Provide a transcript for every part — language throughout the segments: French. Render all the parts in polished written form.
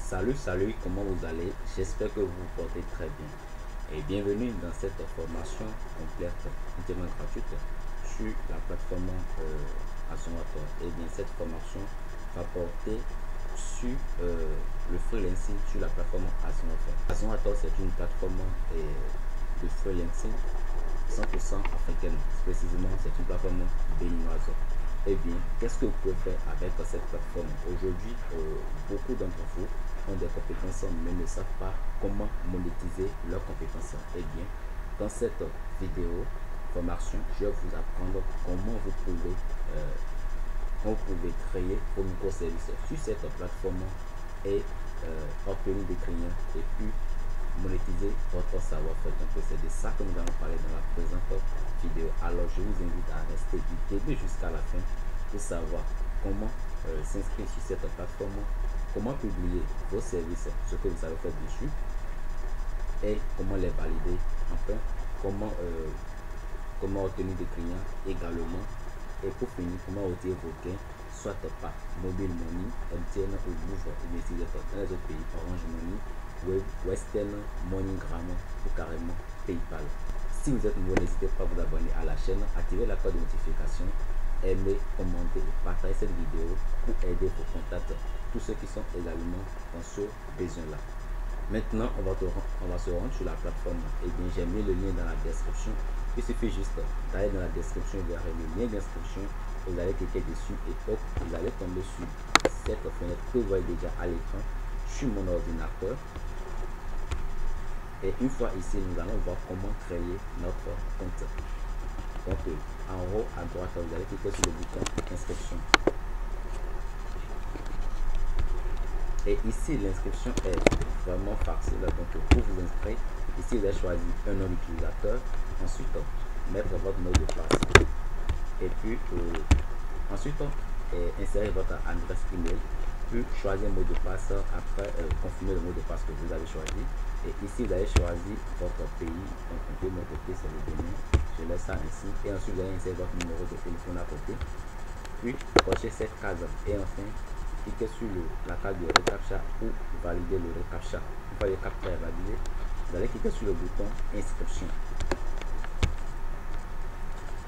Salut, comment vous allez? J'espère que vous vous portez très bien. Et bienvenue dans cette formation complète, entièrement gratuite sur la plateforme Assonator. Et bien, cette formation va porter sur le freelancing sur la plateforme Assonator. Assonator, c'est une plateforme de freelancing 100% africaine. Précisément, c'est une plateforme béninoise. Eh bien, qu'est-ce que vous pouvez faire avec cette plateforme? Aujourd'hui, beaucoup d'entre vous ont des compétences mais ne savent pas comment monétiser leurs compétences. Eh bien, dans cette vidéo formation, je vais vous apprendre comment vous pouvez créer vos microservices sur cette plateforme et obtenir des clients et puis monétiser votre savoir-faire. Donc c'est de ça que nous allons parler dans la présente vidéo. Alors je vous invite à rester du début jusqu'à la fin pour savoir comment s'inscrire sur cette plateforme, comment publier vos services, ce que vous avez fait dessus et comment les valider, enfin comment obtenir des clients également, et pour finir comment retirer vos gains soit par Mobile Money, MTN ou Move, ou bien si vous êtes dans les autres pays, Orange Money, Western, MoneyGram ou carrément PayPal. Si vous êtes nouveau, n'hésitez pas à vous abonner à la chaîne, activer la cloche de notification, aimer, commenter et partager cette vidéo pour aider vos contacts, tous ceux qui sont également dans ce besoin-là. Maintenant, on va se rendre sur la plateforme. Et bien, j'ai mis le lien dans la description. Il suffit juste d'aller dans la description, vers le lien d'inscription, vous allez cliquer dessus et hop, vous allez tomber sur cette fenêtre que vous voyez déjà à l'écran sur mon ordinateur. Et une fois ici, nous allons voir comment créer notre compte. Donc en haut à droite, vous allez cliquer sur le bouton inscription. Et ici, l'inscription est vraiment facile. Donc pour vous inscrire, ici vous allez choisir un nom d'utilisateur, ensuite mettre votre mot de passe. Et puis ensuite insérer votre adresse email, puis choisir un mot de passe, après confirmer le mot de passe que vous avez choisi. Et ici vous allez choisir votre pays. Donc de mon côté c'est le Bénin, je laisse ça ainsi. Et ensuite vous allez insérer votre numéro de téléphone à côté, puis cochez cette case et enfin cliquez sur la case de reCAPTCHA ou valider le reCAPTCHA. Une fois le CAPTCHA est validé, vous allez cliquer sur le bouton inscription.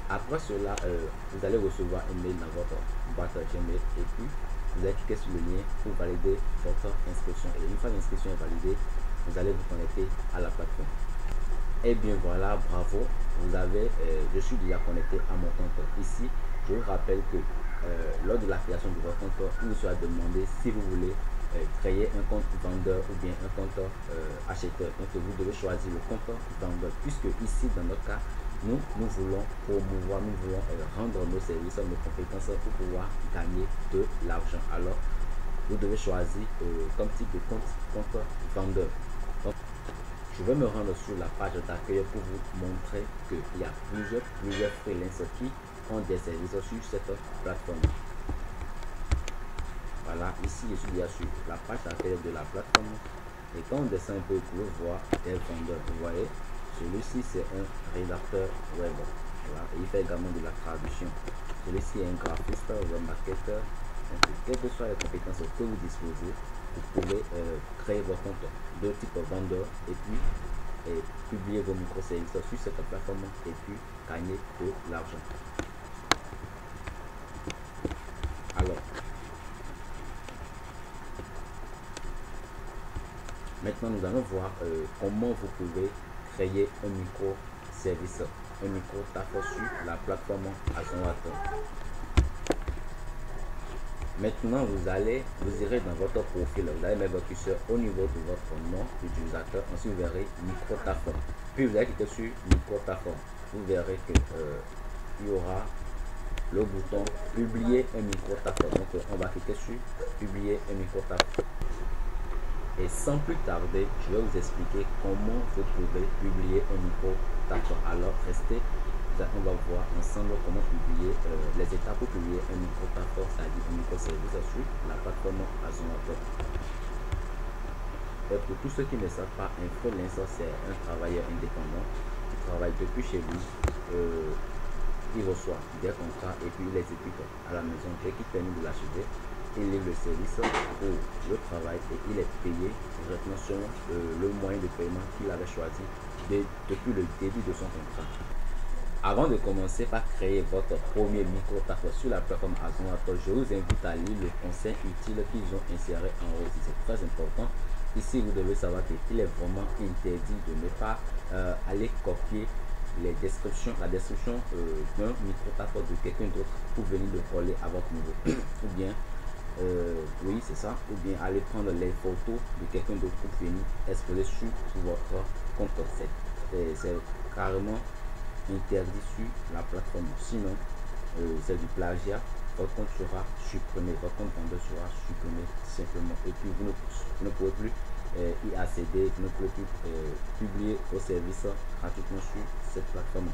Après cela, vous allez recevoir un mail dans votre boîte Gmail et puis vous allez cliquer sur le lien pour valider votre inscription. Et une fois l'inscription est validée, vous allez vous connecter à la plateforme. Et bien voilà, bravo, je suis déjà connecté à mon compte. Ici, je vous rappelle que lors de la création de votre compte, il vous sera demandé si vous voulez créer un compte vendeur ou bien un compte acheteur. Donc vous devez choisir le compte vendeur, puisque ici dans notre cas, nous voulons promouvoir, nous voulons rendre nos services, nos compétences pour pouvoir gagner de l'argent. Alors vous devez choisir comme type de compte vendeur. Donc, je vais me rendre sur la page d'accueil pour vous montrer qu'il y a plusieurs freelances qui ont des services sur cette plateforme. Voilà, ici je suis déjà sur la page d'accueil de la plateforme. Et quand on descend un peu, vous pouvez voir des vendeurs. Vous voyez, celui-ci c'est un rédacteur web. Voilà, et il fait également de la traduction. Celui-ci est un graphiste, web marketeur. Donc, quelles que soient les compétences que vous disposez, vous pouvez créer votre compte de type vendeur et puis publier vos microservices sur cette plateforme et puis gagner de l'argent. Alors, maintenant nous allons voir comment vous pouvez créer un microservice, un micro-taf sur la plateforme Assonator. Maintenant vous irez dans votre profil, vous allez mettre votre curseur au niveau de votre nom d'utilisateur, ensuite vous verrez micro-taf, puis vous allez cliquer sur micro-taf, vous verrez que il y aura le bouton publier un micro-taf. Donc on va cliquer sur publier un micro-taf. Et sans plus tarder, je vais vous expliquer comment vous pouvez publier un micro-taf. Alors restez, on va voir ensemble comment publier les étapes pour publier un micro-taf, c'est-à-dire un microservice sur la plateforme Assonator. Et pour tous ceux qui ne savent pas, un freelancer c'est un travailleur indépendant qui travaille depuis chez lui. Il reçoit des contrats et puis il les exécute à la maison dès qu'il termine de l'achever. il livre le service pour le travail et il est payé directement sur le moyen de paiement qu'il avait choisi depuis le début de son contrat. Avant de commencer par créer votre premier micro-taf sur la plateforme Azomator, je vous invite à lire le conseil utile qu'ils ont inséré en haut. C'est très important. Ici, vous devez savoir qu'il est vraiment interdit de ne pas aller copier la description d'un micro-taf de quelqu'un d'autre pour venir le coller à votre niveau. Ou bien, oui, c'est ça. Ou bien aller prendre les photos de quelqu'un d'autre pour venir exposer sur votre compte. C'est carrément interdit sur la plateforme. Sinon, c'est du plagiat. Votre compte sera supprimé. Votre compte vendeur sera supprimé simplement. Et puis, vous ne pourrez plus y accéder. Vous ne pourrez plus publier vos services gratuitement sur cette plateforme.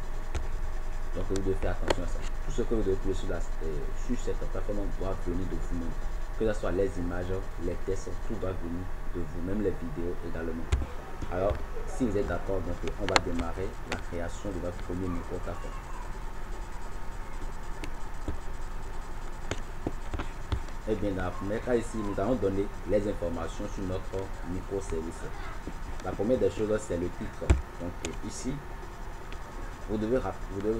Donc, vous devez faire attention à ça. Tout ce que vous devez publier sur cette plateforme doit venir de vous-même. Que ce soit les images, les tests, tout va venir de vous, même les vidéos également. Alors, si vous êtes d'accord, donc on va démarrer la création de votre premier micro-taf. Et bien, dans le premier cas ici, nous allons donner les informations sur notre microservice. La première des choses, c'est le titre. Donc ici, vous devez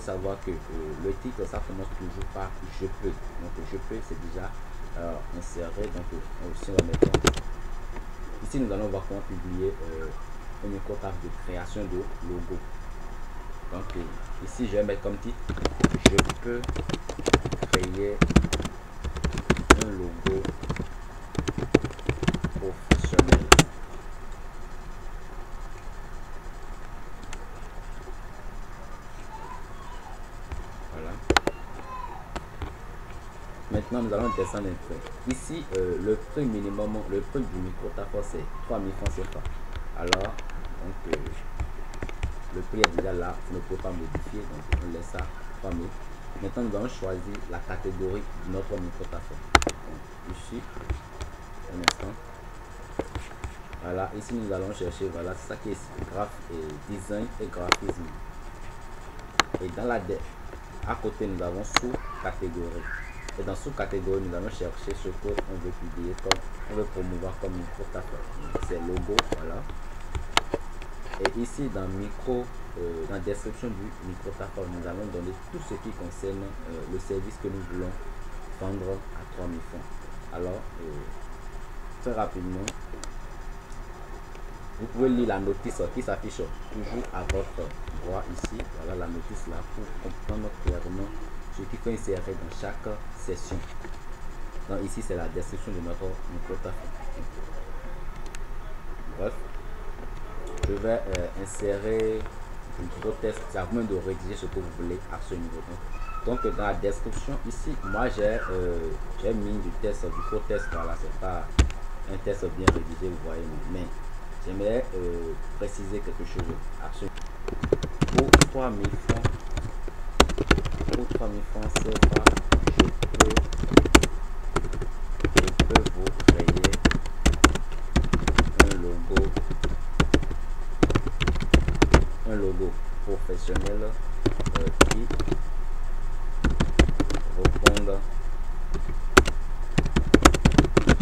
savoir que le titre, ça commence toujours par je peux. Donc je peux, c'est déjà inséré. Donc si on va mettre ici, nous allons voir comment publier un micro-taf de création de logo. Donc ici, je vais mettre comme titre je peux créer un logo professionnel. Voilà. Maintenant, nous allons descendre un peu. Ici, le prix minimum, le prix du micro-taf, c'est 3000 francs CFA. Alors, donc, le prix est déjà là, vous ne pouvez pas modifier, donc on laisse ça 3000. Maintenant, nous allons choisir la catégorie de notre micro-taf. Ici, un instant. Voilà, ici nous allons chercher, voilà, c'est ça qui est design et graphisme. Et dans à côté, nous avons sous-catégorie. Et dans sous-catégorie, nous allons chercher ce qu'on veut publier, on veut promouvoir comme micro-taf. C'est logo, voilà. Et ici, dans dans la description du micro-taf, nous allons donner tout ce qui concerne le service que nous voulons vendre à 3000 francs. Alors, très rapidement, vous pouvez lire la notice qui s'affiche toujours à votre droit ici. Voilà la notice là pour comprendre clairement ce qu'il faut insérer dans chaque session. Donc ici, c'est la description de notre micro-taf. Bref, je vais insérer une test. C'est à vous de rédiger ce que vous voulez à ce niveau. Donc dans la description ici, moi j'ai mis du test, du faux test. Voilà, c'est pas un test bien rédigé, vous voyez, mais j'aimerais préciser quelque chose. Pour 3000 francs, c'est pas je peux vous créer un logo professionnel qui répondre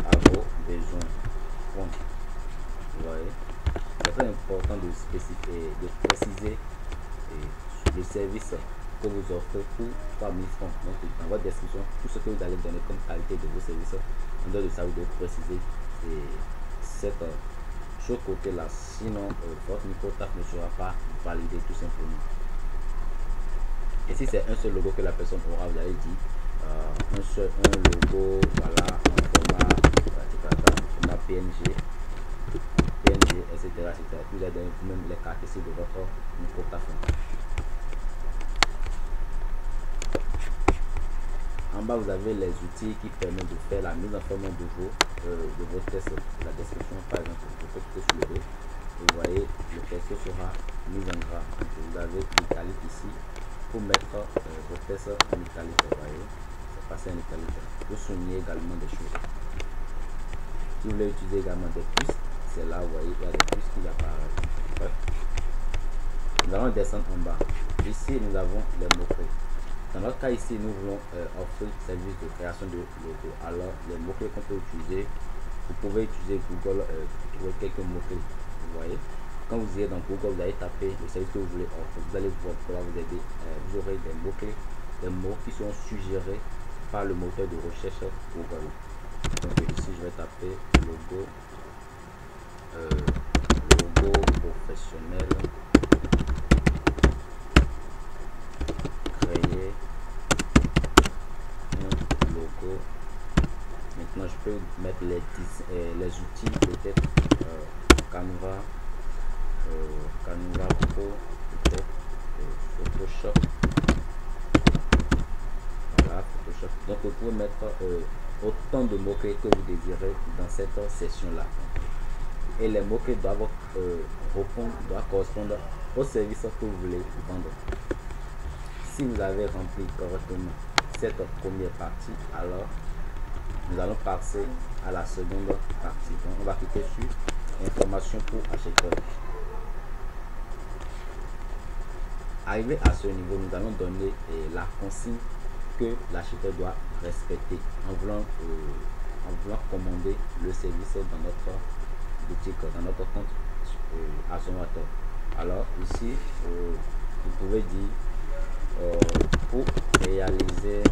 à vos besoins. Bon, vous voyez, c'est très important de spécifier, de préciser le service que vous offrez pour 3000 francs. Donc dans votre description, tout ce que vous allez donner comme qualité de vos services, en dehors de ça, vous devez préciser cette ce côté là, sinon votre micro-taf ne sera pas validé tout simplement. Et si c'est un seul logo que la personne aura, vous avez dit un logo, voilà, en format PNG, etc. Vous avez vous-même les caractéristiques de votre micro-taf. En bas, vous avez les outils qui permettent de faire la mise en forme de vos tests. La description, par exemple, vous pouvez cliquer sur le dos. Vous voyez, le test sera mis en gras. Vous avez l'italique ici pour mettre vos tests en italique. Vous voyez, c'est passé en italique. Vous soulignez également des choses. Si vous voulez utiliser également des plus, c'est là, vous voyez, il y a des plus qui apparaissent. Bref. Nous allons descendre en bas. Ici, nous avons les mots-clés. Dans notre cas ici, nous voulons offrir le service de création de logo. Alors, les mots-clés qu'on peut utiliser, vous pouvez utiliser Google pour trouver quelques mots-clés. Vous voyez, quand vous irez dans Google, vous allez taper le service que vous voulez offrir. Vous allez voir pour vous aider. Vous aurez des mots-clés, des mots qui seront suggérés par le moteur de recherche Google. Donc ici, je vais taper logo, logo professionnel. Créer un logo. Maintenant, je peux mettre les outils, peut-être Canva, Canva Pro, peut-être Photoshop. Voilà, Photoshop. Donc, vous pouvez mettre autant de mots-clés que vous désirez dans cette session-là. Et les mots-clés doivent correspondre au service que vous voulez vendre. Si vous avez rempli correctement cette première partie, alors nous allons passer à la seconde partie. Donc, on va cliquer sur information pour acheteur. Arrivé à ce niveau, nous allons donner la consigne que l'acheteur doit respecter en voulant commander le service dans notre boutique, dans notre compte Azomator. Alors ici, vous pouvez dire pour réaliser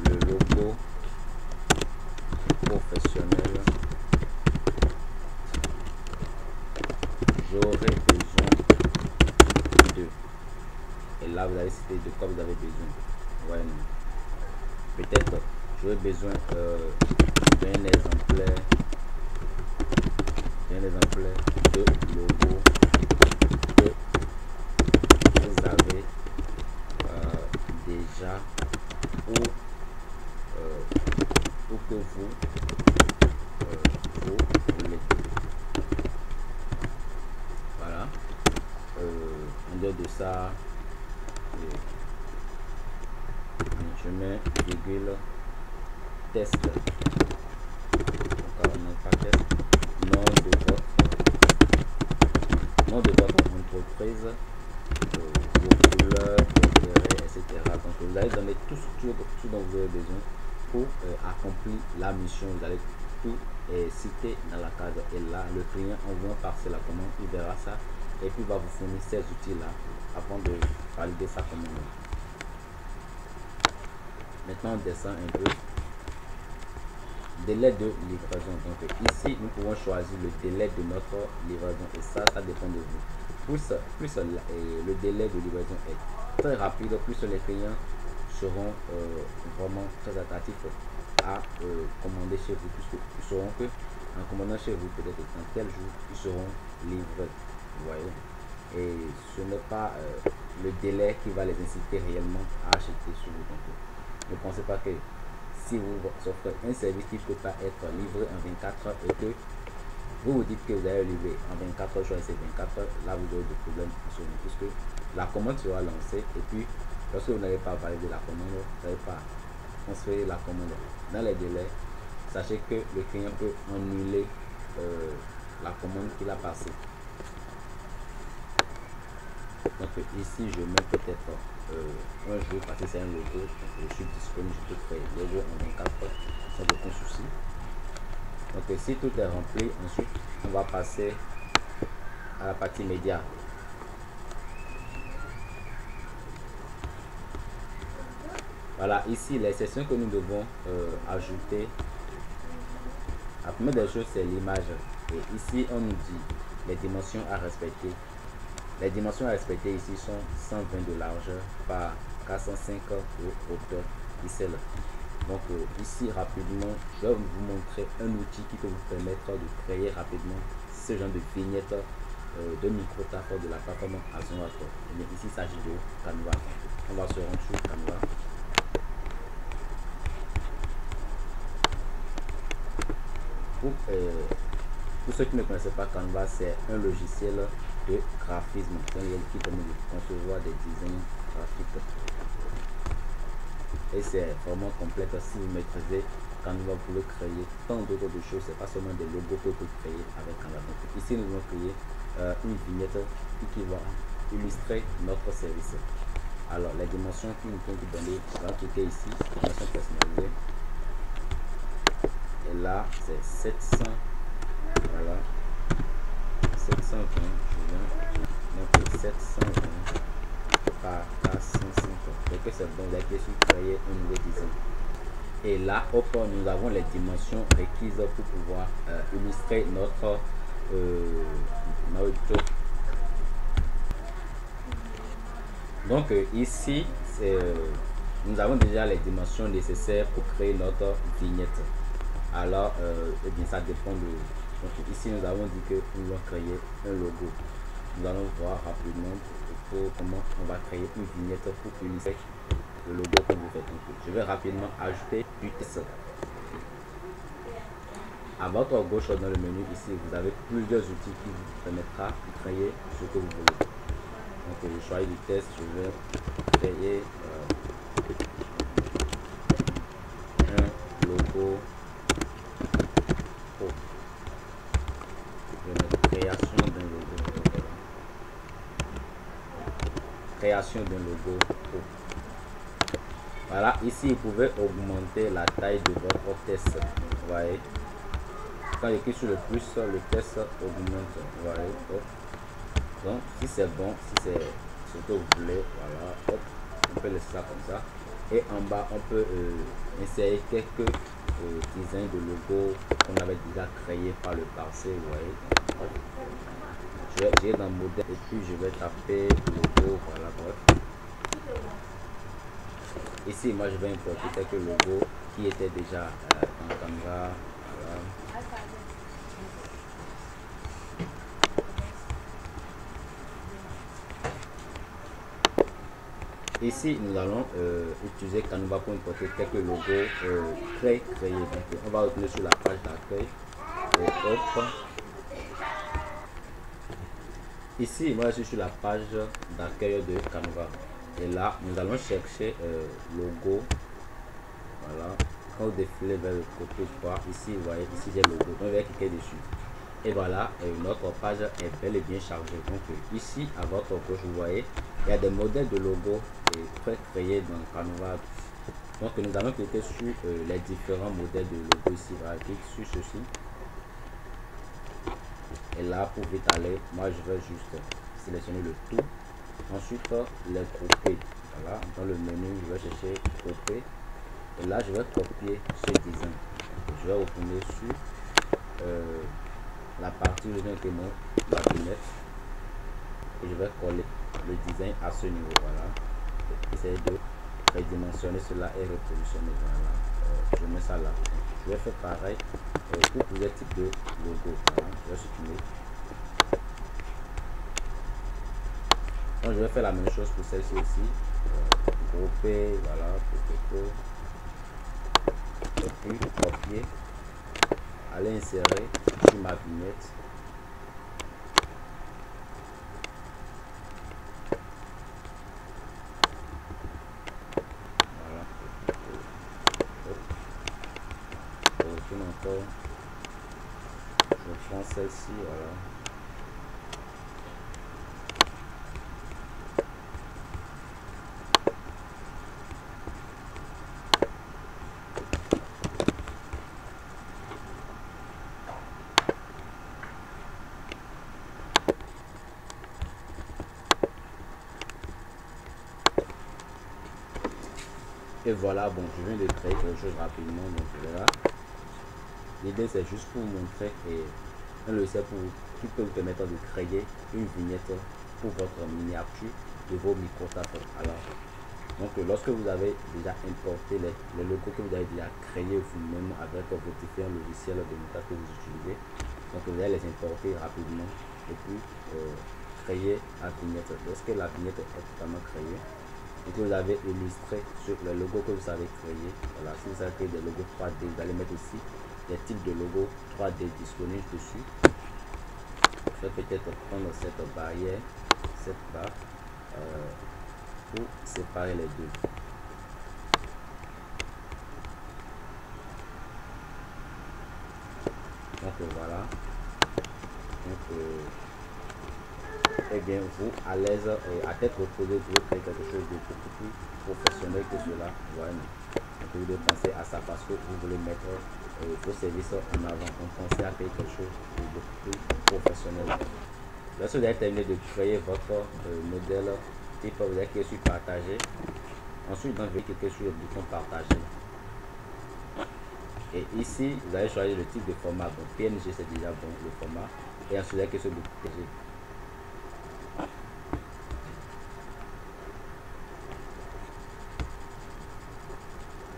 le logo professionnel, j'aurai besoin de, et là vous allez citer de quoi vous avez besoin. Ouais, peut-être j'aurai besoin d'un exemplaire de logo que vous avez déjà ou que vous voulez. Voilà. En dehors de ça, je mets virgule test. Encore un pas test. Nom de votre entreprise, vos couleurs préférées, etc. Donc vous allez donner tout dont vous avez besoin pour accomplir la mission. Vous allez tout citer dans la case, et là le client, en voulant passer la commande, il verra ça et puis va vous fournir ces outils là avant de valider sa commande. Maintenant on descend un peu. Délai de livraison. Donc ici nous pouvons choisir le délai de notre livraison, et ça dépend de vous. Plus le délai de livraison est très rapide, plus les clients seront vraiment très attractifs à commander chez vous, puisqu'ils sauront que en commandant chez vous, peut-être dans tel jour, ils seront livrés. Vous voyez, et ce n'est pas le délai qui va les inciter réellement à acheter sur vous. Donc ne pensez pas que si vous offrez un service qui ne peut pas être livré en 24 heures et que vous vous dites que vous allez livrer en 24 heures, choisissez 24 heures, là vous aurez des problèmes puisque la commande sera lancée, et puis lorsque vous n'avez pas validé la commande, vous n'avez pas transféré la commande dans les délais, sachez que le client peut annuler la commande qu'il a passée. Donc ici je mets peut-être un jour, parce que c'est un logo, donc je suis disponible, je peux créer le logo en 24 heures sans aucun souci. Donc si tout est rempli, ensuite on va passer à la partie média. Voilà, ici les sections que nous devons ajouter. La première des choses, c'est l'image, et ici on nous dit les dimensions à respecter. Les dimensions à respecter ici sont 120 de largeur par 405 de hauteur pixels. Donc ici rapidement, je vais vous montrer un outil qui peut vous permettre de créer rapidement ce genre de vignette de microtaph de la plateforme Azomator. Ici il s'agit de Canva. On va se rendre sur Canva. Pour ceux qui ne connaissent pas Canva, c'est un logiciel de graphisme qui permet de concevoir des designs graphiques, et c'est vraiment complexe si vous maîtrisez Canva, vous pouvez créer tant d'autres choses. C'est pas seulement des logos que vous pouvez créer avec Canva. Donc, ici, nous allons créer une vignette qui va illustrer notre service. Alors, les dimensions qui nous sont données, on va cliquer ici, dimension personnalisée. Et là, c'est 700. Voilà. 720. Donc, 720 par 450. Donc, c'est bon, vous avez su créer un nouveau design. Et là, hop, nous avons les dimensions requises pour pouvoir illustrer notre donc ici nous avons déjà les dimensions nécessaires pour créer notre vignette. Alors eh bien, ça dépend de, donc ici nous avons dit que nous allons créer un logo. Nous allons voir rapidement comment on va créer une vignette pour illustrer le logo que vous faites. Donc, je vais rapidement ajouter du texte. À votre gauche dans le menu ici, vous avez plusieurs outils qui vous permettra de créer ce que vous voulez. Donc je choisis du texte, je vais créer un logo pro. Je vais mettre création d'un logo. Création d'un logo pro. Voilà, ici vous pouvez augmenter la taille de votre texte. Vous voyez, quand je clique sur le plus, le texte augmente. Vous voyez, hop. Donc si c'est bon, si c'est ce que vous voulez, voilà, hop, on peut laisser ça comme ça. Et en bas, on peut insérer quelques designs de logo qu'on avait déjà créé par le passé. Vous voyez, je vais aller dans modèle et puis je vais taper logo. Voilà, bref. Ici, moi, je vais importer quelques logos qui étaient déjà dans Canva. Voilà. Ici, nous allons utiliser Canva pour importer quelques logos pré-créés. Donc, on va retourner sur la page d'accueil. Et hop. Ici, moi, je suis sur la page d'accueil de Canva. Et là, nous allons chercher logo. Voilà. Quand vous défilez vers le côté droit, ici, vous voyez, ici, j'ai le logo. Donc, je vais cliquer dessus. Et voilà, notre page est bel et bien chargée. Donc ici à votre gauche, vous voyez, il y a des modèles de logos pré-créés dans Canva. Donc nous allons cliquer sur les différents modèles de logos ici. Voilà, clique sur ceci. Et là, pour vite aller, moi je vais juste sélectionner le tout. Ensuite, les grouper. Voilà, dans le menu, je vais chercher grouper. Et là, je vais copier ce design. Je vais retourner sur la partie où j'ai mon la vignette et je vais coller le design à ce niveau. Voilà, essayer de redimensionner cela et repositionner. Voilà, je mets ça là. Je vais faire pareil pour plusieurs types de logos. Voilà, je vais supprimer. Donc je vais faire la même chose pour celle-ci aussi. Grouper, voilà, et puis copier, aller insérer sur ma vignette. Voilà. Je retourne encore. Je prends celle-ci, voilà. Et voilà, bon, je viens de créer quelque chose rapidement, donc voilà. L'idée c'est juste pour vous montrer un logiciel qui peut vous permettre de créer une vignette pour votre miniature de vos microtapes. Alors, donc lorsque vous avez déjà importé les logos que vous avez déjà créés vous-même avec vos différents logiciels de montage que vous utilisez, donc vous allez les importer rapidement et puis créer la vignette. Lorsque la vignette est totalement créée, et que vous avez illustré sur le logo que vous avez créé, voilà, si vous avez créé des logos 3D, vous allez mettre aussi des types de logos 3D disponibles dessus. Je vais peut-être prendre cette barrière, cette barre, pour séparer les deux. Donc voilà. Donc, eh bien, vous, à l'aise et à tête reposée, vous pouvez créer quelque chose de beaucoup plus professionnel que cela. Voilà. Donc, vous devez penser à ça parce que vous voulez mettre vos services en avant. Donc, pensez à créer quelque chose de beaucoup plus professionnel. Lorsque vous avez terminé de créer votre modèle, type, vous allez cliquer sur partager. Ensuite, vous allez cliquer sur le bouton partager. Et ici, vous allez choisir le type de format. Donc, PNG, c'est déjà bon, le format. Et ensuite, vous allez cliquer sur le bouton partager.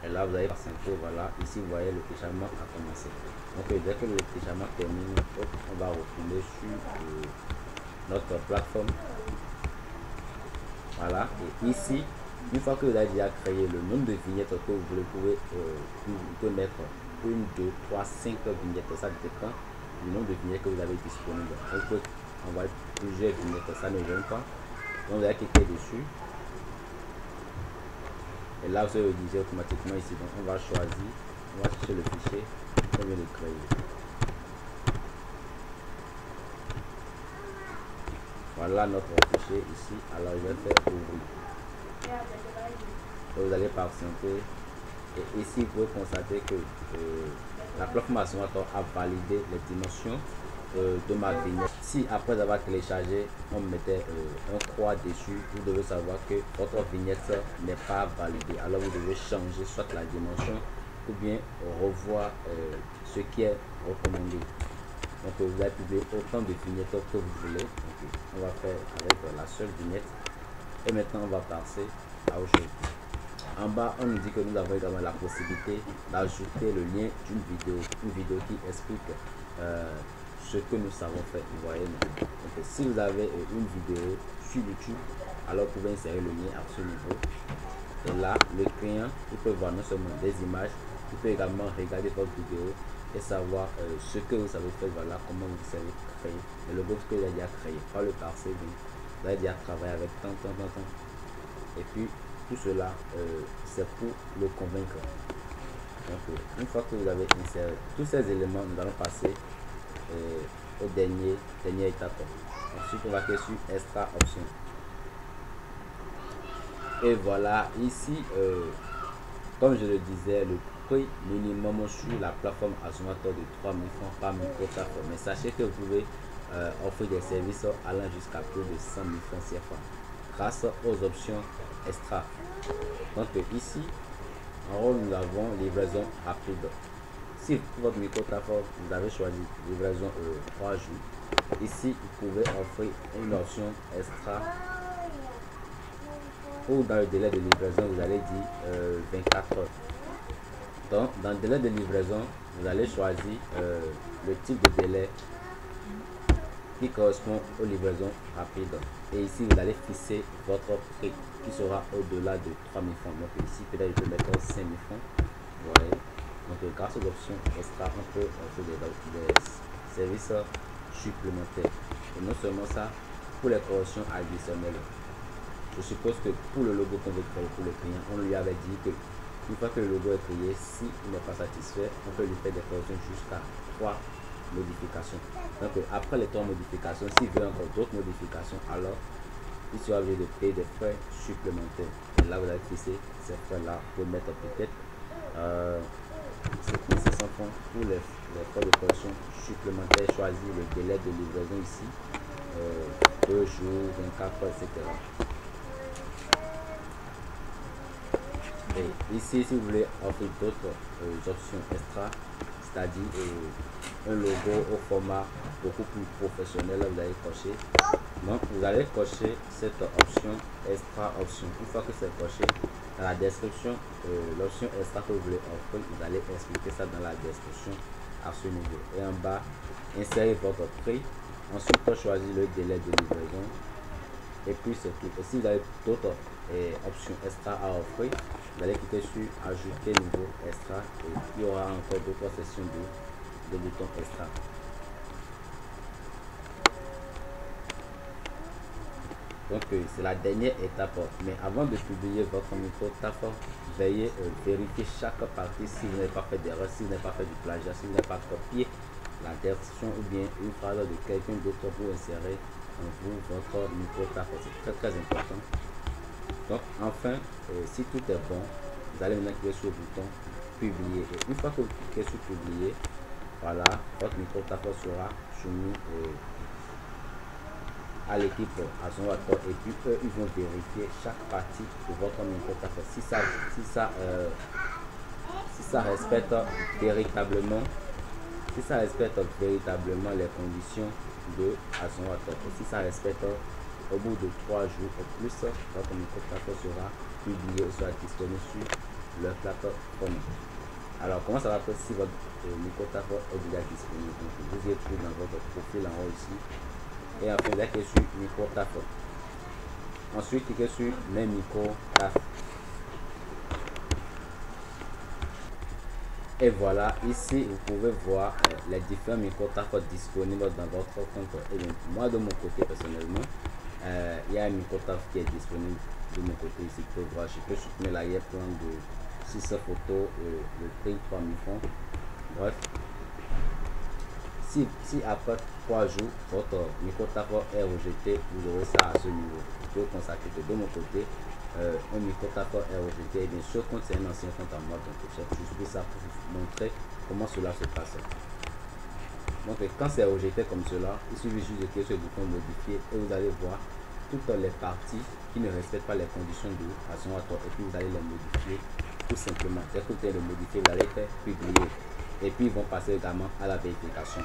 Et là, vous allez patienter. Voilà, ici, vous voyez le téléchargement a commencé. Donc, dès que le téléchargement termine, on va retourner sur notre plateforme. Voilà, et ici, une fois que vous avez déjà créé le nombre de vignettes que vous voulez, vous pouvez mettre 1, 2, 3, 5 vignettes. Ça dépend du nombre de vignettes que vous avez disponible. On peut envoyer plusieurs vignettes, ça ne gêne pas. Donc, vous allez cliquer dessus. Et là, vous allez utiliser automatiquement ici. Donc, on va choisir, on va chercher le fichier qu'on vient de créer. Voilà notre fichier ici. Alors, je vais faire ouvrir. Et vous allez patienter. Et ici, vous pouvez constater que la plateforme Azumator a validé les dimensions de ma vignette. Si après avoir téléchargé, on mettait un croix dessus, vous devez savoir que votre vignette n'est pas validée. Alors vous devez changer soit la dimension ou bien revoir ce qui est recommandé. Donc vous allez publier autant de vignettes que vous voulez. Donc, on va faire avec la seule vignette. Et maintenant on va passer à autre chose. En bas, on nous dit que nous avons également la possibilité d'ajouter le lien d'une vidéo, une vidéo qui explique ce que nous savons faire. Vous voyez, donc, si vous avez une vidéo sur YouTube, alors vous pouvez insérer le lien à ce niveau. Et là, le client, il peut voir non seulement des images, il peut également regarder votre vidéo et savoir ce que vous savez faire. Voilà comment vous savez créer le logo que vous avez déjà créé par le passé. Vous avez déjà travaillé avec tant. Et puis, tout cela, c'est pour le convaincre. Donc, une fois que vous avez inséré tous ces éléments, nous allons passer au dernière étape. Ensuite, on va cliquer sur Extra Option. Et voilà, ici, comme je le disais, le prix minimum sur la plateforme Azumator de 3000 francs par micro-taf. Mais sachez que vous pouvez offrir des services allant jusqu'à plus de 100 000 francs CFA grâce aux options extra. Donc ici, en haut, nous avons livraison rapide. Si pour votre micro-taf, vous avez choisi livraison 3 jours, ici, vous pouvez offrir une option extra ou dans le délai de livraison, vous allez dire 24 heures. Donc, dans le délai de livraison, vous allez choisir le type de délai qui correspond aux livraisons rapides. Et ici, vous allez fixer votre prix qui sera au-delà de 3000 francs. Donc ici, peut-être je peux mettre 5000 francs. Vous voyez. Donc grâce aux options extra, on peut offrir des services supplémentaires. Et non seulement ça, pour les corrections additionnelles. Je suppose que pour le logo qu'on veut créer pour le client, on lui avait dit que une fois que le logo est créé, s'il n'est pas satisfait, on peut lui faire des corrections jusqu'à 3 modifications. Donc après les 3 modifications, s'il veut encore d'autres modifications, alors il sera obligé de payer des frais supplémentaires. Et là, vous allez fixer ces frais-là pour mettre peut-être 7500 francs pour les frais de correction supplémentaires. Choisir le délai de livraison ici, 2 jours, 24 heures, etc. Et ici, si vous voulez offrir d'autres options extra, c'est-à-dire un logo au format beaucoup plus professionnel, vous allez cocher. Donc vous allez cocher cette option extra option. Une fois que c'est coché, dans la description, l'option extra que vous voulez offrir, vous allez expliquer ça dans la description à ce niveau. Et en bas, insérez votre prix. Ensuite, choisir le délai de livraison. Et puis c'est tout. Et si vous avez d'autres options extra à offrir, vous allez cliquer sur ajouter nouveau extra et il y aura encore d'autres sessions de boutons extra. Donc c'est la dernière étape. Mais avant de publier votre micro-taf, veuillez vérifier chaque partie si vous n'avez pas fait d'erreur, si vous n'avez pas fait du plagiat, si vous n'avez pas copié la description ou bien une phrase de quelqu'un d'autre pour insérer en vous votre micro-tafel. C'est très important. Donc enfin, si tout est bon, vous allez maintenant cliquer sur le bouton publier. Et une fois que vous cliquez sur publier, voilà, votre micro-tafel sera soumis à l'équipe Azonwator, et puis eux ils vont vérifier chaque partie de votre micro-tafel. Si ça respecte véritablement les conditions de Azonwator. Et si ça respecte, au bout de 3 jours ou plus, votre micro-tafel sera publié, sera disponible sur leur plateforme. Alors comment ça va faire si votre micro-tafel est déjà disponible? Donc vous y êtes dans votre profil en haut ici, et après vous cliquez sur micro-tafel. Ensuite cliquez sur mes micro-tafel. Et voilà, ici vous pouvez voir les différents micro-tafel disponibles dans votre compte. Et bien, moi de mon côté personnellement, il y a un micro-tafel qui est disponible de mon côté ici. Vous pouvez voir, je peux soutenir l'arrière-plan de 600 photos, le prix 3000 francs. Bref, si après 3 jours votre micro-tafel est rejeté, vous aurez ça à ce niveau. Vous pouvez constater que de mon côté, un micro-tafel est rejeté. Et bien, ce compte c'est un ancien compte à moi, donc j'ai juste ça pour vous montrer comment cela se passe. Donc quand c'est rejeté comme cela, il suffit juste de cliquer sur le bouton modifier et vous allez voir toutes les parties qui ne respectent pas les conditions de Azonwator, et puis vous allez les modifier tout simplement. Dès que vous allez le modifier, vous allez faire publier, et puis ils vont passer également à la vérification.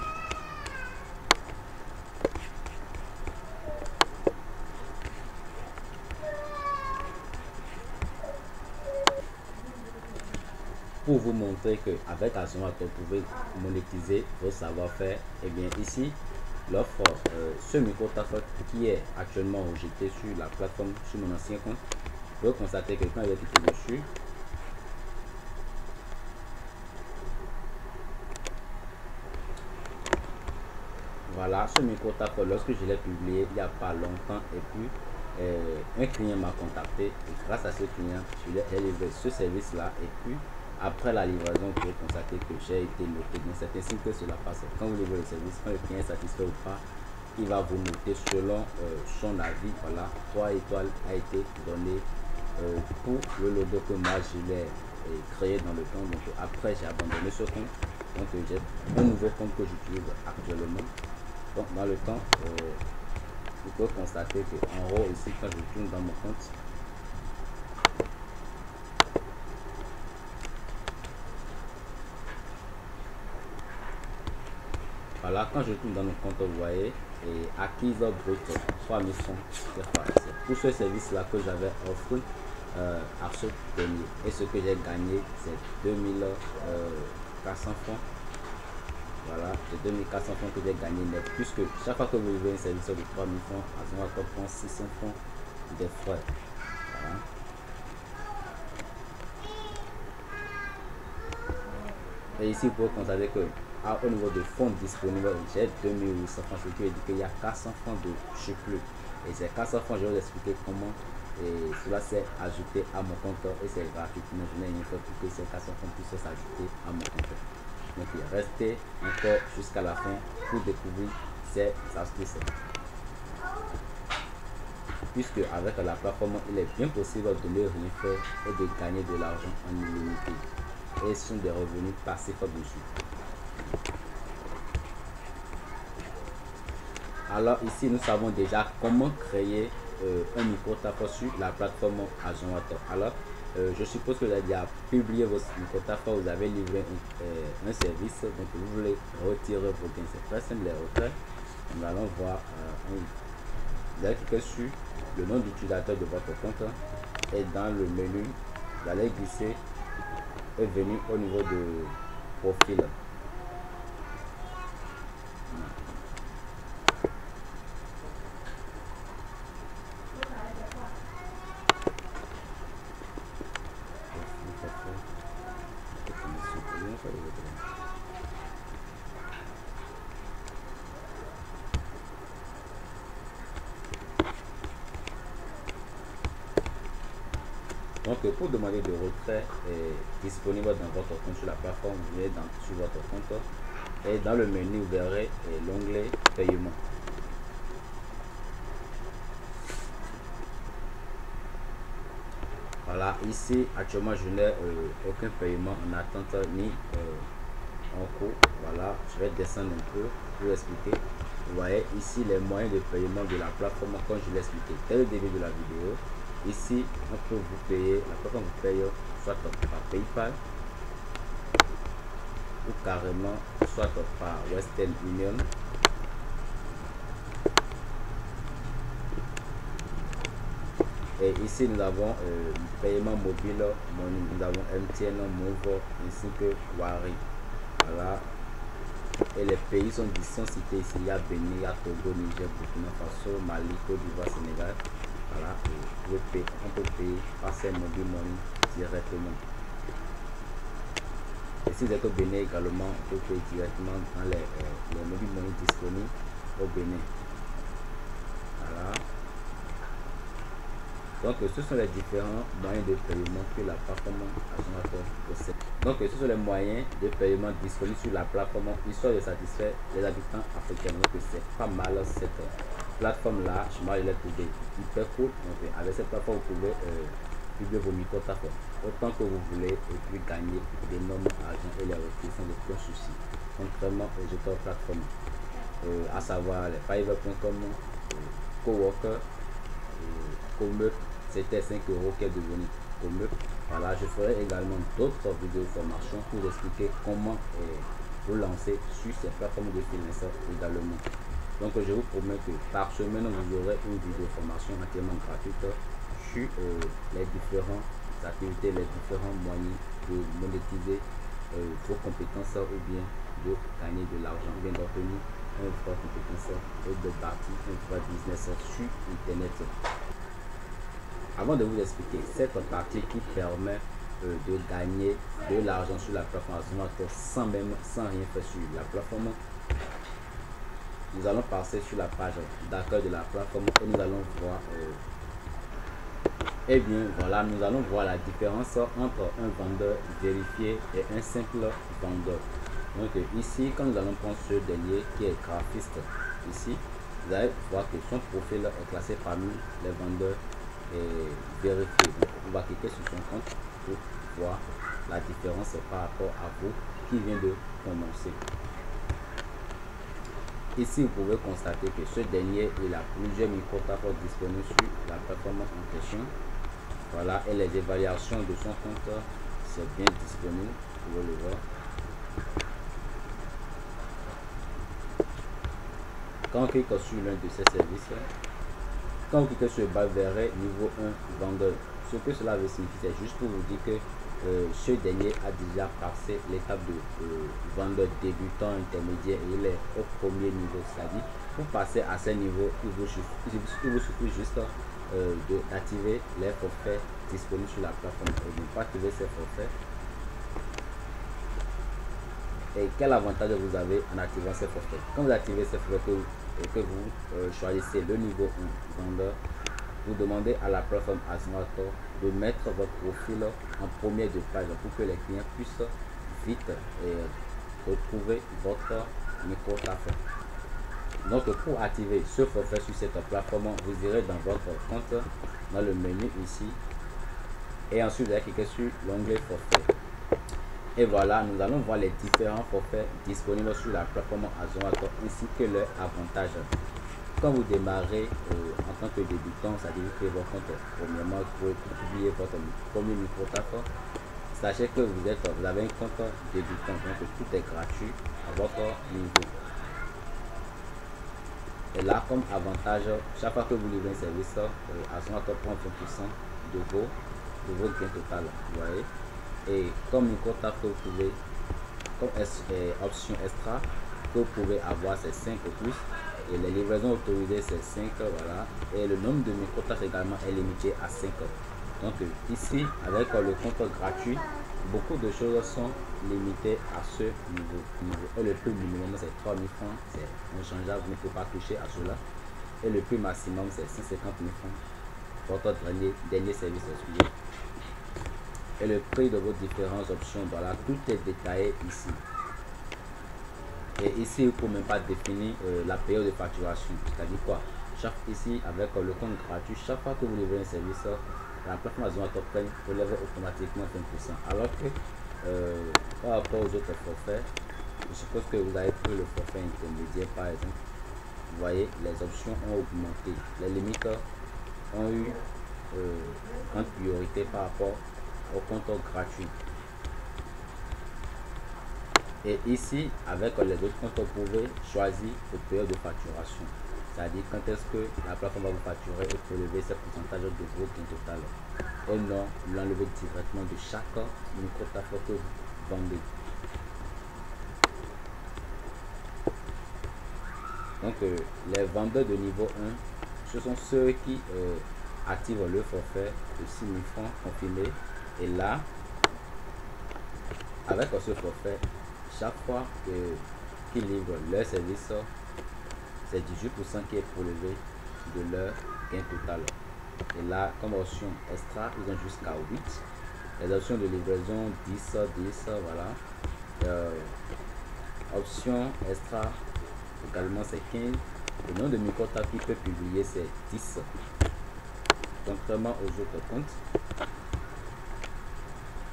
Pour vous montrer qu'avec Azonwator, vous pouvez monétiser vos savoir-faire, et bien ici, l'offre, ce micro-tafel qui est actuellement rejeté sur la plateforme, sur mon ancien compte, vous pouvez constater que quand il est cliqué dessus, voilà, ce micro-tafel, lorsque je l'ai publié il n'y a pas longtemps, et puis un client m'a contacté, et grâce à ce client, j'ai livré ce service-là, et puis après la livraison, vous pouvez constater que j'ai été noté. Donc c'est ainsi que cela passe. Quand vous livrez le service, quand le client est satisfait ou pas, il va vous noter selon son avis. Voilà, 3 étoiles a été donné pour le logo que moi je l'ai créé dans le temps. Donc après j'ai abandonné ce compte, donc j'ai un nouveau compte que j'utilise actuellement. Donc dans le temps, vous pouvez constater que en haut ici, quand je tourne dans mon compte, voilà, quand je tourne dans mon compte, vous voyez, et acquise brut 3000 francs. C'est pour ce service là que j'avais offert à ce dernier, et ce que j'ai gagné c'est 2400 francs. Voilà, c'est 2400 francs que j'ai gagné net, puisque chaque fois que vous livrez un service de 3000 francs, Azonwator prend 600 francs des frais. Voilà. Et ici, vous pouvez constater que au niveau de fonds disponibles, j'ai 2800 francs, ce qui veut dire qu'il y a 400 francs de surplus. Et ces 400 francs, je vais vous expliquer comment cela s'est ajouté à mon compte, et c'est gratuitement. Je n'ai rien fait pour que ces 400 francs puissent s'ajouter à mon compte. Donc restez encore jusqu'à la fin pour découvrir ces astuces. Puisque avec la plateforme, il est bien possible de ne rien faire et de gagner de l'argent en illimité. Et ce sont des revenus passifs dessus. Alors ici, nous savons déjà comment créer un micro-tafel sur la plateforme Azonwator. Alors, je suppose que vous avez déjà publié vos micro-tafel, vous avez livré un service, donc vous voulez retirer vos gains. C'est très simple, les retraits. Nous allons voir. Vous allez cliquer sur le nom d'utilisateur de votre compte, et dans le menu, vous allez glisser et venir au niveau de profil. Donc pour demander de retrait disponible dans votre compte sur la plateforme, vous venez sur votre compte, Et dans le menu, vous verrez l'onglet paiement. Voilà, ici actuellement je n'ai aucun paiement en attente ni en cours. Voilà, je vais descendre un peu pour expliquer. Vous voyez ici les moyens de paiement de la plateforme comme je l'ai expliqué dès le début de la vidéo. Ici on peut vous payer, la plateforme vous paye soit par PayPal ou carrément soit par Western Union. Et ici nous avons paiement mobile, nous avons MTN, Move ainsi que Wari. Voilà. Et les pays sont cités ici. Il y a Bénin, il y a Togo, Niger, Burkina Faso, Mali, Côte d'Ivoire, Sénégal. Voilà. Et on peut payer par ces mobile money directement. Et si vous êtes au Bénin également, on peut payer directement dans les mobile money disponibles au Bénin. Voilà. Donc ce sont les différents moyens de paiement que la plateforme Azomator possède. Donc ce sont les moyens de paiement disponibles sur la plateforme histoire de satisfaire les habitants africains. Donc c'est pas mal cette plateforme là. Je l'ai trouvé hyper cool. Donc avec cette plateforme vous pouvez publier vos micro-tafs autant que vous voulez et puis gagner d'énormes argent et les retours sans aucun souci. Contrairement aux autres plateformes, à savoir les Fiverr.com, Coworker, Comeup. C'était 5 € qui est devenu Comeup. Voilà, je ferai également d'autres vidéos formations pour expliquer comment vous lancer sur ces plateformes de freelancers également. Donc je vous promets que par semaine vous aurez une vidéo formation entièrement gratuite sur les différentes activités, les différents moyens de monétiser vos compétences ou bien de gagner de l'argent, ou bien d'obtenir une vraie compétence et de bâtir un vrai business sur internet. Avant de vous expliquer cette partie qui permet de gagner de l'argent sur la plateforme sans rien faire sur la plateforme, nous allons passer sur la page d'accueil de la plateforme et nous allons voir nous allons voir la différence entre un vendeur vérifié et un simple vendeur. Donc ici, quand nous allons prendre ce dernier qui est graphiste, ici vous allez voir que son profil est classé parmi les vendeurs vérifiés. Donc on va cliquer sur son compte pour voir la différence par rapport à vous qui vient de commencer. Ici vous pouvez constater que ce dernier il a plusieurs micro-tafs disponibles sur la plateforme en question. Voilà, et les évaluations de son compte c'est bien disponible, vous pouvez le voir. Quand on clique sur l'un de ces services, quand vous cliquez sur le bas, vous verrez niveau 1 vendeur. Ce que cela veut signifier, c'est juste pour vous dire que ce dernier a déjà passé l'étape de vendeur débutant intermédiaire et il est au premier niveau. C'est-à-dire, pour passer à ce niveau, il vous suffit juste d'activer les forfaits disponibles sur la plateforme. Et de ne pas activer ces forfaits. Et quel avantage vous avez en activant ces forfaits? Quand vous activez ces forfaits que vous choisissez le niveau 1 vendeur, vous demandez à la plateforme Azomator de mettre votre profil en première de page pour que les clients puissent vite retrouver votre micro-taf. Donc pour activer ce forfait sur cette plateforme, vous irez dans votre compte, dans le menu ici, et ensuite vous allez cliquer sur l'onglet forfait. Et voilà, nous allons voir les différents forfaits disponibles sur la plateforme Azomator ainsi que leurs avantages. Quand vous démarrez en tant que débutant, c'est-à-dire que votre compte, premièrement, vous pouvez publier votre premier micro-taf. Sachez que vous avez un compte débutant, donc tout est gratuit à votre niveau. Et là, comme avantage, chaque fois que vous livrez un service, Azomator prend 20% de vos gains total. Vous voyez. Et comme micro-taf que vous pouvez, comme option extra que vous pouvez avoir, c'est 5 ou plus. Et les livraisons autorisées c'est 5, voilà. Et le nombre de micro-taf également est limité à 5. Donc ici, avec le compte gratuit, beaucoup de choses sont limitées à ce niveau. Et le prix minimum c'est 3000 francs, c'est inchangeable, vous ne pouvez pas toucher à cela. Et le prix maximum c'est 150 000 francs. Votre dernier service, excusez. Et le prix de vos différentes options, voilà, tout est détaillé ici. Et ici, il ne faut même pas définir la période de facturation. C'est-à-dire quoi? Ici, avec le compte gratuit, chaque fois que vous livrez un service, la plateforme Amazon Top relève automatiquement 20%. Alors que par rapport aux autres forfaits, je suppose que vous avez pris le forfait intermédiaire par exemple. Vous voyez, les options ont augmenté. Les limites ont eu en priorité par rapport au compte gratuit. Et ici, avec les autres comptes, vous pouvez choisir vos périodes de facturation. C'est-à-dire quand est-ce que la plateforme va vous facturer et prélever ce pourcentage de vos gains total. Et non l'enlever directement de chaque micro-tafel que vous vendez. Donc les vendeurs de niveau 1, ce sont ceux qui activent le forfait de 6 000 francs confirmé. Et là, avec ce forfait, chaque fois qu'ils livrent leur service, c'est 18% qui est prélevé de leur gain total. Et là, comme option extra, ils ont jusqu'à 8. Les options de livraison 10, voilà. Option extra, également c'est 15. Le nombre de micro-tafel qu'il peut publier, c'est 10. Contrairement aux autres comptes.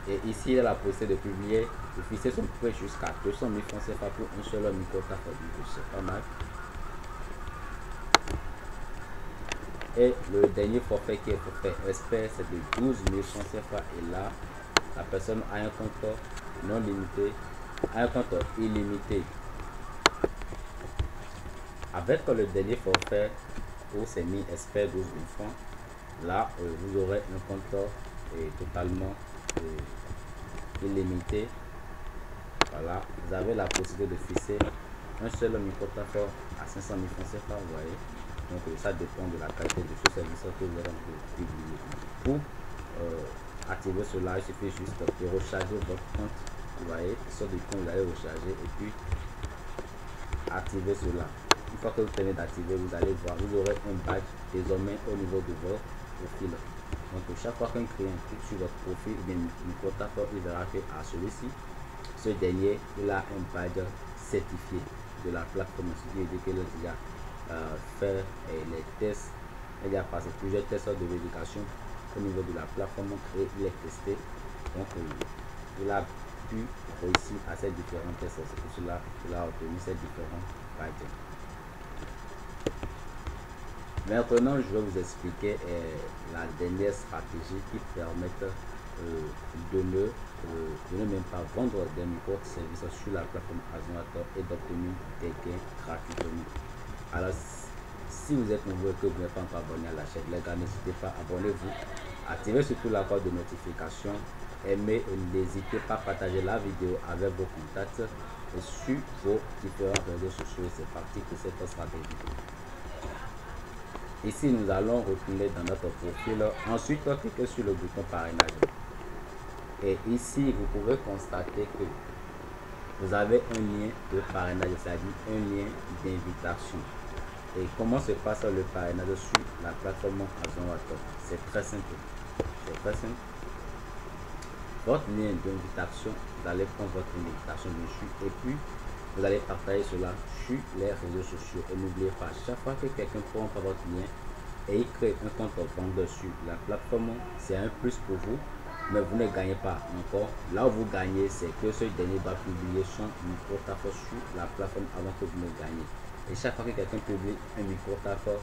Et ici, il a la possibilité de publier, de fixer son prix jusqu'à 200 000 francs CFA pour un seul micro-tafel. C'est pas mal. Et le dernier forfait qui est forfait expert, c'est de 12 000 francs CFA. Et là, la personne a un compte non limité, un compte illimité. Avec le dernier forfait pour ces 1000 expert 12 000 francs, là, vous aurez un compte totalement illimité. Voilà, vous avez la possibilité de fixer un seul micro-tafel à 500 000 francs CFA, vous voyez. Donc ça dépend de la qualité de ce service que vous allez publier. Pour activer cela, il suffit juste de recharger votre compte. Vous voyez, sur du compte, vous allez recharger et puis activer cela. Une fois que vous venez d'activer, vous allez voir, vous aurez un badge désormais au niveau de votre profil. Donc chaque fois qu'un client clique sur votre profil, micro-tafel, il verra que à celui-ci, ce dernier, il a un badge certifié de la plateforme, ce qui veut dire qu'il a déjà fait les tests, il a passé plusieurs tests de vérification au niveau de la plateforme et il est testé. Donc il a pu réussir à ces différents tests, c'est pour cela qu'il a obtenu ces différents badges. Maintenant, je vais vous expliquer la dernière stratégie qui permet de ne même pas vendre des micro-services sur la plateforme Amazon et d'obtenir des gains gratuitement. Alors, si vous êtes nouveau et que vous n'êtes pas encore abonné à la chaîne, les gars, n'hésitez pas, abonnez-vous, activez surtout la cloche de notification, aimez et n'hésitez pas à partager la vidéo avec vos contacts et sur vos différents réseaux sociaux. C'est parti pour cette stratégie. Ici, nous allons retourner dans notre profil. Ensuite, cliquez sur le bouton parrainage. Et ici, vous pouvez constater que vous avez un lien de parrainage, c'est-à-dire un lien d'invitation. Et comment se passe le parrainage sur la plateforme Amazon? C'est très simple. C'est très simple. Votre lien d'invitation, vous allez prendre votre invitation dessus et puis vous allez partager cela sur les réseaux sociaux. Et n'oubliez pas, chaque fois que quelqu'un prend par votre lien et il crée un compte vendeur sur la plateforme, c'est un plus pour vous, mais vous ne gagnez pas encore. Là où vous gagnez, c'est que ce dernier va publier son micro-tafel sur la plateforme avant que vous ne gagnez. Et chaque fois que quelqu'un publie un micro-tafel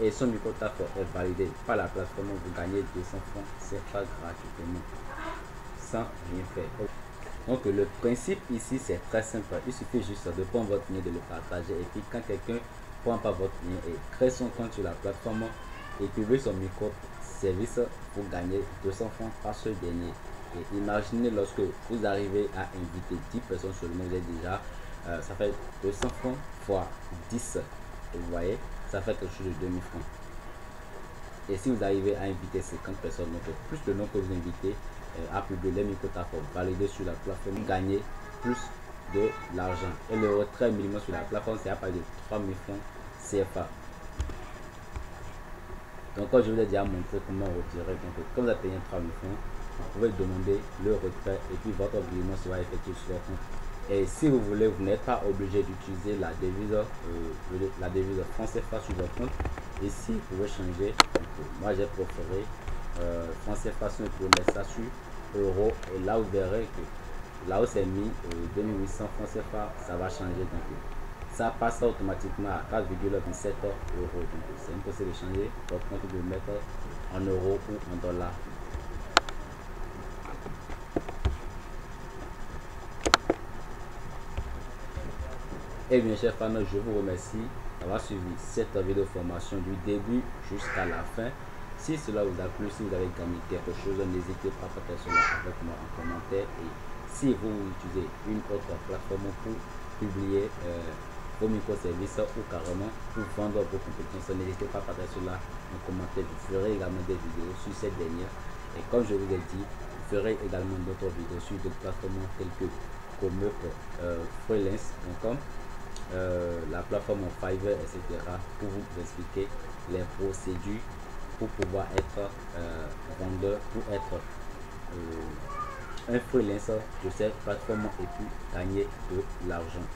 et son micro-tafel est validé par la plateforme, vous gagnez 200 francs, c'est pas gratuitement, sans rien faire. Donc le principe ici c'est très simple, il suffit juste de prendre votre lien, de le partager et puis quand quelqu'un prend pas votre lien et crée son compte sur la plateforme et publie son micro-service, vous gagnez 200 francs par ce dernier. Et imaginez lorsque vous arrivez à inviter 10 personnes seulement, vous êtes déjà, ça fait 200 francs fois 10, et vous voyez, ça fait quelque chose de 2000 francs. Et si vous arrivez à inviter 50 personnes, donc plus le nombre que vous invitez, à publier les micro-tafel validés sur la plateforme, gagner plus de l'argent. Et le retrait minimum sur la plateforme, c'est à partir de 3000 francs CFA. Donc, quand je vous ai déjà montré comment retirer, donc quand vous atteignez 3000 francs, vous pouvez demander le retrait et puis votre virement sera effectué sur votre compte Et si vous voulez, vous n'êtes pas obligé d'utiliser la devise franc CFA sur votre compte. Ici, vous pouvez changer. Moi, j'ai préféré franc CFA, vous pouvez mettre ça sur euro. Et là, vous verrez que là où c'est mis 2800 francs CFA, ça va changer. Donc, ça passe automatiquement à 4,27 euros. Donc, c'est impossible de changer votre compte, de mettre en euros ou en dollars. Et bien, chers fans, je vous remercie d'avoir suivi cette vidéo formation du début jusqu'à la fin. Si cela vous a plu, si vous avez gagné quelque chose, n'hésitez pas à partager cela avec moi en commentaire. Et si vous utilisez une autre plateforme pour publier vos microservices ou carrément pour vendre vos compétences, n'hésitez pas à partager cela en commentaire. Je ferai également des vidéos sur cette dernière. Et comme je vous ai dit, je ferai également d'autres vidéos sur d'autres plateformes telles que Comeup, freelance.com, la plateforme Fiverr, etc. pour vous expliquer les procédures pour pouvoir être vendeur, pour être un freelancer de cette plateforme et puis gagner de l'argent.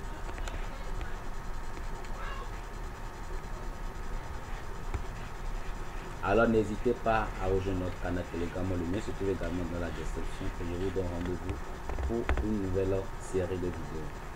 Alors n'hésitez pas à rejoindre notre canal Telegram, le lien se trouve également dans la description et je vous donne rendez-vous pour une nouvelle série de vidéos.